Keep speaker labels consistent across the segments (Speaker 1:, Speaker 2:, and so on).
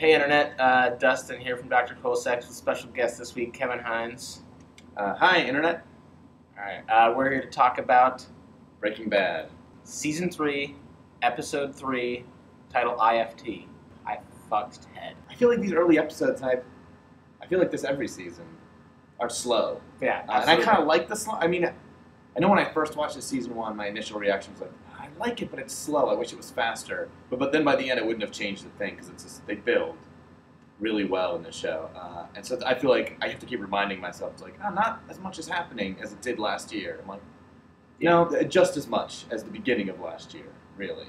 Speaker 1: Hey Internet, Dustin here from Dr. Colsex with special guest this week, Kevin Hines.
Speaker 2: Hi, Internet.
Speaker 1: Alright, we're here to talk about
Speaker 2: Breaking Bad.
Speaker 1: Season 3, Episode 3, title I.F.T. I fucked Ted.
Speaker 2: I feel like these early episodes, I feel like this every season, are slow.
Speaker 1: Yeah,
Speaker 2: And I kind of like the slow. I mean, I know when I first watched this season 1, my initial reaction was like, I like it, but it's slow. I wish it was faster. But then by the end, it wouldn't have changed the thing because it's just, they build really well in the show. And so I feel like I have to keep reminding myself, it's like, oh, not as much is happening as it did last year. I'm like, no, just as much as the beginning of last year, really.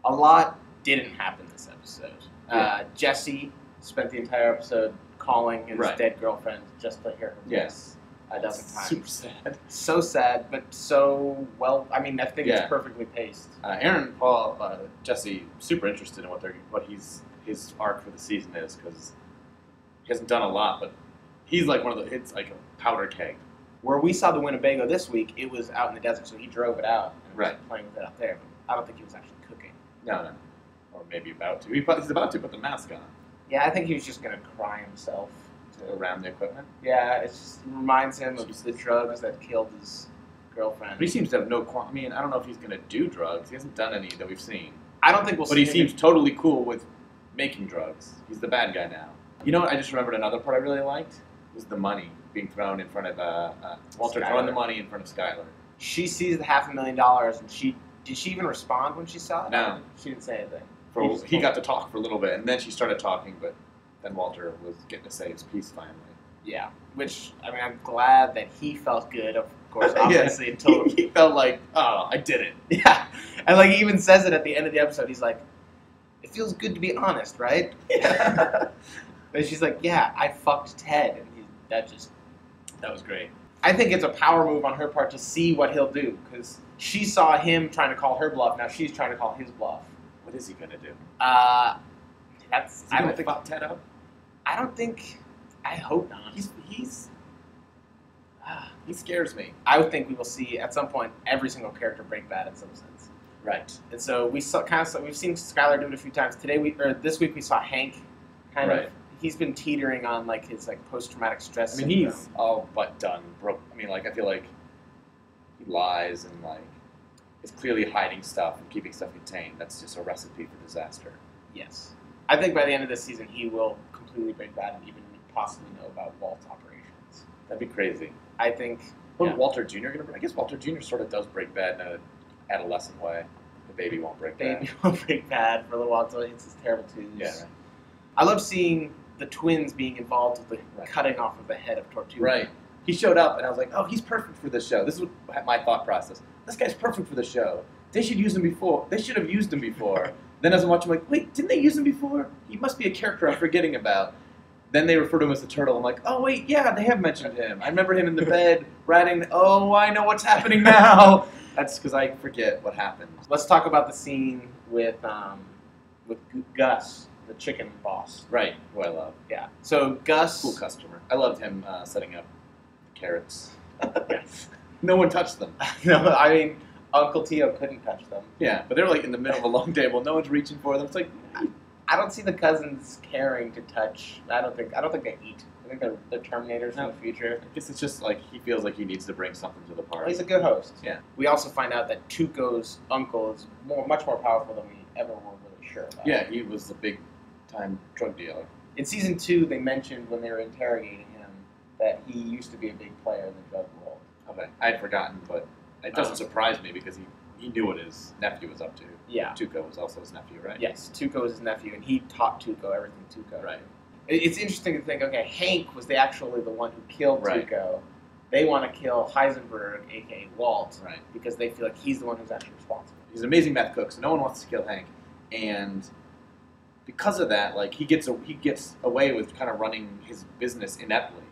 Speaker 1: A lot didn't happen this episode.
Speaker 2: Yeah.
Speaker 1: Jesse spent the entire episode calling his dead girlfriend just to hear her voice a dozen times.
Speaker 2: Super sad.
Speaker 1: So sad, but so well. I mean, I think it's perfectly paced.
Speaker 2: Aaron, Paul, Jesse, super interested in what his arc for the season is because he hasn't done a lot, but he's like it's like a powder keg.
Speaker 1: Where we saw the Winnebago this week, it was out in the desert, so he drove it out and was playing with it out there. But I don't think he was actually cooking.
Speaker 2: No. Or maybe about to. He's about to put the mask on.
Speaker 1: Yeah, I think he was just going to cry himself.
Speaker 2: Around the equipment?
Speaker 1: Yeah, it just reminds him of the drugs that killed his girlfriend.
Speaker 2: But he seems to have no I mean, I don't know if he's going to do drugs. He hasn't done any that we've seen.
Speaker 1: I don't think we'll see
Speaker 2: But he seems totally cool with making drugs. He's the bad guy now. You know what? I just remembered another part I really liked? Was the money being thrown in front of Walter
Speaker 1: Skyler.
Speaker 2: throwing the money in front of Skyler.
Speaker 1: She sees the $500,000 and did she even respond when she saw it?
Speaker 2: No.
Speaker 1: She didn't say anything.
Speaker 2: He got to talk for a little bit, and then she started talking, but then Walter was getting to say his piece finally.
Speaker 1: Yeah, which, I mean, I'm glad that he felt good, of course, obviously, until...
Speaker 2: He felt like, oh, I did it.
Speaker 1: Yeah, and like he even says it at the end of the episode. He's like, it feels good to be honest, right?
Speaker 2: Yeah.
Speaker 1: And she's like, yeah, I fucked Ted. And that
Speaker 2: was great.
Speaker 1: I think it's a power move on her part to see what he'll do, because she saw him trying to call her bluff, now she's trying to call his bluff.
Speaker 2: What is he going to do?
Speaker 1: I
Speaker 2: don't think fuck Ted up?
Speaker 1: I don't think... I hope not.
Speaker 2: He scares me.
Speaker 1: I would think we will see at some point every single character break bad in some sense.
Speaker 2: Right.
Speaker 1: And so we've seen Skylar do it a few times. This week we saw Hank kind of. He's been teetering on like his post-traumatic stress.
Speaker 2: I mean, he's all but done. I mean, I feel like he lies and is clearly hiding stuff and keeping stuff contained. That's just a recipe for disaster.
Speaker 1: Yes. I think by the end of this season he will completely break bad and even possibly know about Walt's operations.
Speaker 2: That'd be crazy.
Speaker 1: I think...
Speaker 2: Walter Jr. going to break? I guess Walter Jr. sort of does break bad in an adolescent way. The baby won't break bad.
Speaker 1: Baby won't break bad for a little while until he hits his terrible twos.
Speaker 2: Yeah, right.
Speaker 1: I love seeing the twins being involved with the cutting off of the head of Tortuga.
Speaker 2: Right. He showed up, and I was like, oh, he's perfect for this show. This is my thought process. This guy's perfect for the show. They should use him before. They should have used him before. Then as I'm watching, I'm like, wait, didn't they use him before? He must be a character I'm forgetting about. Then they refer to him as the turtle. I'm like, oh, wait, yeah, they have mentioned him. I remember him in the bed ratting, oh, I know what's happening now. That's because I forget what happened.
Speaker 1: Let's talk about the scene with Gus, the chicken boss.
Speaker 2: Right, who I love.
Speaker 1: Yeah. So Gus...
Speaker 2: Cool customer. I loved him setting up the carrots. No one touched them.
Speaker 1: No, I mean, Uncle Tio couldn't touch them.
Speaker 2: Yeah, but they were in the middle of a long table. No one's reaching for them. It's like...
Speaker 1: I don't see the cousins caring to touch. I don't think they eat. I think they're Terminators in the future.
Speaker 2: I guess it's just he feels like he needs to bring something to the party.
Speaker 1: Well, he's a good host.
Speaker 2: Yeah.
Speaker 1: We also find out that Tuco's uncle is much more powerful than we ever were really sure about.
Speaker 2: Yeah, he was a big-time drug dealer.
Speaker 1: In Season 2, they mentioned when they were interrogating him that he used to be a big player in the drug world.
Speaker 2: Okay. I had forgotten, but it doesn't surprise me because he knew what his nephew was up to.
Speaker 1: Yeah.
Speaker 2: Tuco was also his nephew, right?
Speaker 1: Yes, Tuco was his nephew, and he taught Tuco everything Tuco.
Speaker 2: Right.
Speaker 1: It's interesting to think, okay, Hank was actually the one who killed Tuco. They want to kill Heisenberg, a.k.a. Walt, because they feel like he's the one who's actually responsible.
Speaker 2: He's an amazing meth cook, so no one wants to kill Hank. And because of that, he gets away with kind of running his business ineptly.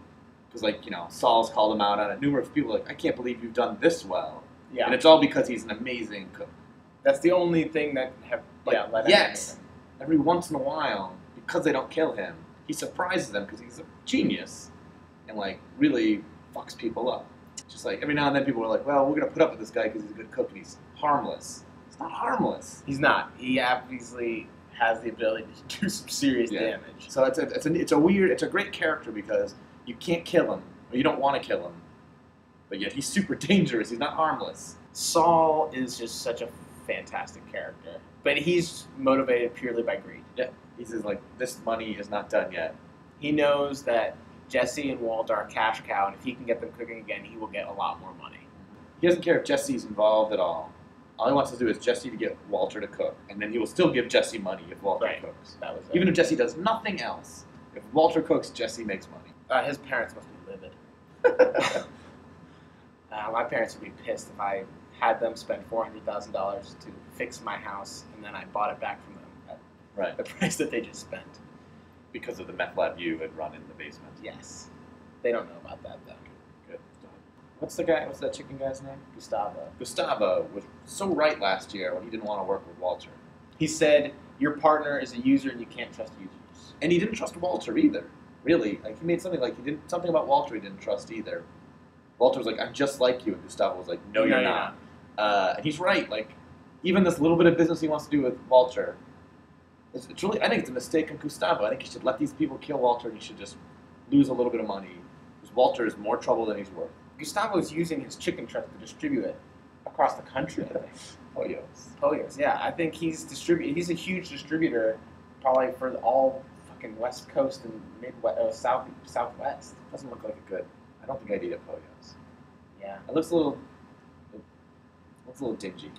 Speaker 2: Because, Saul's called him out on it. Numerous people are like, I can't believe you've done this well.
Speaker 1: Yeah.
Speaker 2: And it's all because he's an amazing cook.
Speaker 1: That's the only thing that let him.
Speaker 2: Every once in a while, because they don't kill him, he surprises them because he's a genius and really fucks people up. Just every now and then people are like, well, we're going to put up with this guy because he's a good cook and he's harmless. He's not harmless.
Speaker 1: He's not. He obviously has the ability to do some serious damage.
Speaker 2: So it's a great character because you can't kill him, or you don't want to kill him, but yet he's super dangerous. He's not harmless.
Speaker 1: Saul is just such a fantastic character, but he's motivated purely by greed.
Speaker 2: Yeah, he says like, this money is not done yet.
Speaker 1: He knows that Jesse and Walt are a cash cow, and if he can get them cooking again, he will get a lot more money.
Speaker 2: He doesn't care if Jesse's involved at all. All he wants to do is Jesse to get Walter to cook, and then he will still give Jesse money if Walter cooks.
Speaker 1: That was
Speaker 2: Even if Jesse does nothing else, if Walter cooks, Jesse makes money.
Speaker 1: His parents must be livid. My parents would be pissed if I had them spend $400,000 to fix my house, and then I bought it back from them at the price that they just spent.
Speaker 2: Because of the meth lab you had run in the basement.
Speaker 1: Yes. They don't know about that, though.
Speaker 2: Good. What's that chicken guy's name?
Speaker 1: Gustavo.
Speaker 2: Gustavo was so right last year when he didn't want to work with Walter.
Speaker 1: He said, your partner is a user and you can't trust users.
Speaker 2: And he didn't trust Walter either. Really. Like, he made something about Walter he didn't trust either. Walter was like, I'm just like you. And Gustavo was like, no, you're not. And he's right. Like, even this little bit of business he wants to do with Walter, it's really, I think it's a mistake on Gustavo. I think he should let these people kill Walter and he should just lose a little bit of money. Because Walter is more trouble than he's worth.
Speaker 1: Gustavo's using his chicken truck to distribute it across the country, I think. Pollos, yeah. I think he's a huge distributor, probably for all fucking West Coast and Midwest, Southwest.
Speaker 2: Doesn't look like a good. I don't think I'd eat at Pollos.
Speaker 1: Yeah.
Speaker 2: It looks a little dingy.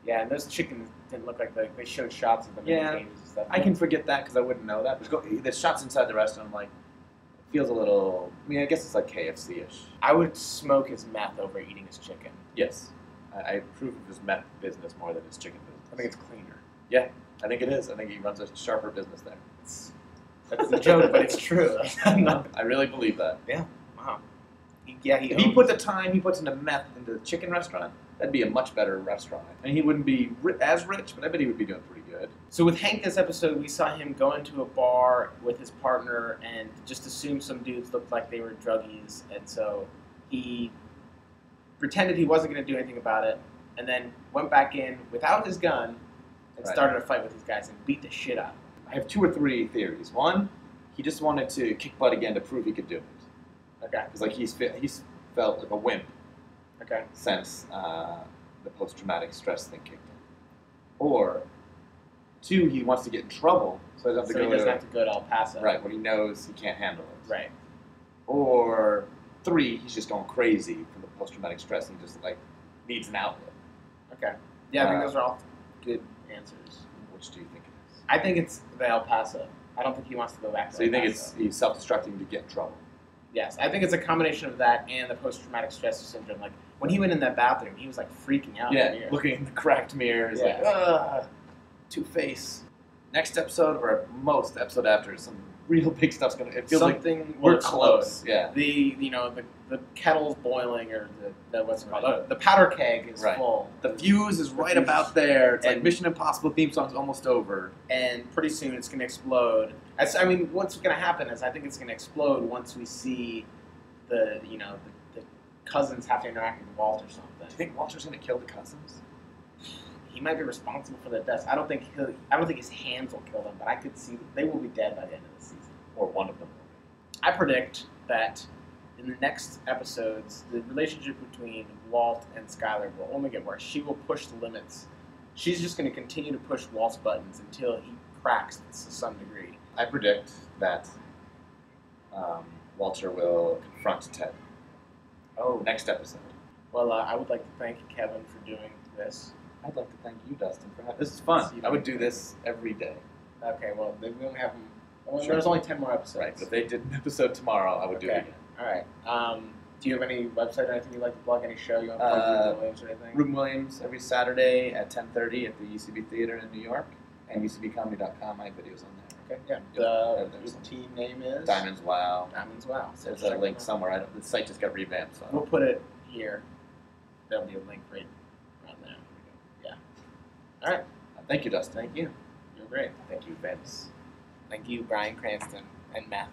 Speaker 1: Yeah, and those chickens didn't look like they showed shots of them in the cages and stuff.
Speaker 2: I can forget that because I wouldn't know that. But there's shots inside the restaurant. I'm like, it feels a little. I mean, I guess it's like KFC-ish.
Speaker 1: I would smoke his meth over eating his chicken.
Speaker 2: Yes, I approve of his meth business more than his chicken business.
Speaker 1: I think it's cleaner.
Speaker 2: Yeah, I think it is. I think he runs a sharper business there.
Speaker 1: That's a joke, but it's true.
Speaker 2: I really believe that.
Speaker 1: Yeah. Wow.
Speaker 2: If he put the time he puts into meth into the chicken restaurant, that'd be a much better restaurant. And he wouldn't be as rich, but I bet he would be doing pretty good.
Speaker 1: So with Hank this episode, we saw him go into a bar with his partner and just assume some dudes looked like they were druggies. And so he pretended he wasn't going to do anything about it and then went back in without his gun and started a fight with these guys and beat the shit out of them.
Speaker 2: I have 2 or 3 theories. One, he just wanted to kick butt again to prove he could do it.
Speaker 1: Okay.
Speaker 2: Because like he's felt like a wimp.
Speaker 1: Okay.
Speaker 2: Since the post-traumatic stress thing kicked in. Or 2, he wants to get in trouble, so he doesn't
Speaker 1: have to go to El Paso.
Speaker 2: Right, when he knows he can't handle it.
Speaker 1: Right.
Speaker 2: Or 3, he's just going crazy from the post-traumatic stress and he just like needs an outlet.
Speaker 1: Okay. Yeah, I think those are all good answers.
Speaker 2: Which do you think it is?
Speaker 1: I think it's the El Paso. I don't think he wants to go back to
Speaker 2: So you think he's self-destructing to get in trouble?
Speaker 1: Yes, I think it's a combination of that and the post-traumatic stress syndrome. Like, when he went in that bathroom, he was, like, freaking out.
Speaker 2: Yeah, looking in the cracked mirrors, like, ugh, Two-Face. Next episode, or most episode after, some real big stuff's gonna. It feels
Speaker 1: something
Speaker 2: like we're close. Yeah.
Speaker 1: The kettle's boiling, or the what's it called? The powder keg is full.
Speaker 2: The fuse is right about there. It's like Mission Impossible theme song's almost over,
Speaker 1: and pretty soon it's gonna explode. I mean, what's gonna happen is I think it's gonna explode once we see the cousins have to interact with Walt or something.
Speaker 2: Do you think Walter's gonna kill the cousins?
Speaker 1: He might be responsible for their deaths. I don't think his hands will kill them, but I could see they will be dead by the end of the season.
Speaker 2: Or one of them will be.
Speaker 1: I predict that in the next episodes, the relationship between Walt and Skyler will only get worse. She will push the limits. She's just going to continue to push Walt's buttons until he cracks to some degree.
Speaker 2: I predict that Walter will confront Ted.
Speaker 1: Oh.
Speaker 2: Next episode.
Speaker 1: Well, I would like to thank Kevin for doing this.
Speaker 2: I'd like to thank you, Dustin, for having this. Is fun. I would do this every day.
Speaker 1: Okay, well, we only have them. Well, there's only 10 more episodes.
Speaker 2: Right, but if they did an episode tomorrow, I would do it again.
Speaker 1: All right. Do you have any website or anything you'd like to plug? Any show you want to plug? Ruben Williams or anything?
Speaker 2: Ruben Williams every Saturday at 10:30 at the UCB Theater in New York, and UCBcomedy.com. I have videos on there.
Speaker 1: Okay, yeah. The team name is?
Speaker 2: Diamonds Wow.
Speaker 1: Diamonds Wow.
Speaker 2: So there's a link somewhere. The site just got revamped. So
Speaker 1: we'll put it here. There'll be a link right around there. Yeah. All right.
Speaker 2: Thank you, Dustin.
Speaker 1: Thank you. You're great.
Speaker 2: Thank you, Vince.
Speaker 1: Thank you, Bryan Cranston and Matt.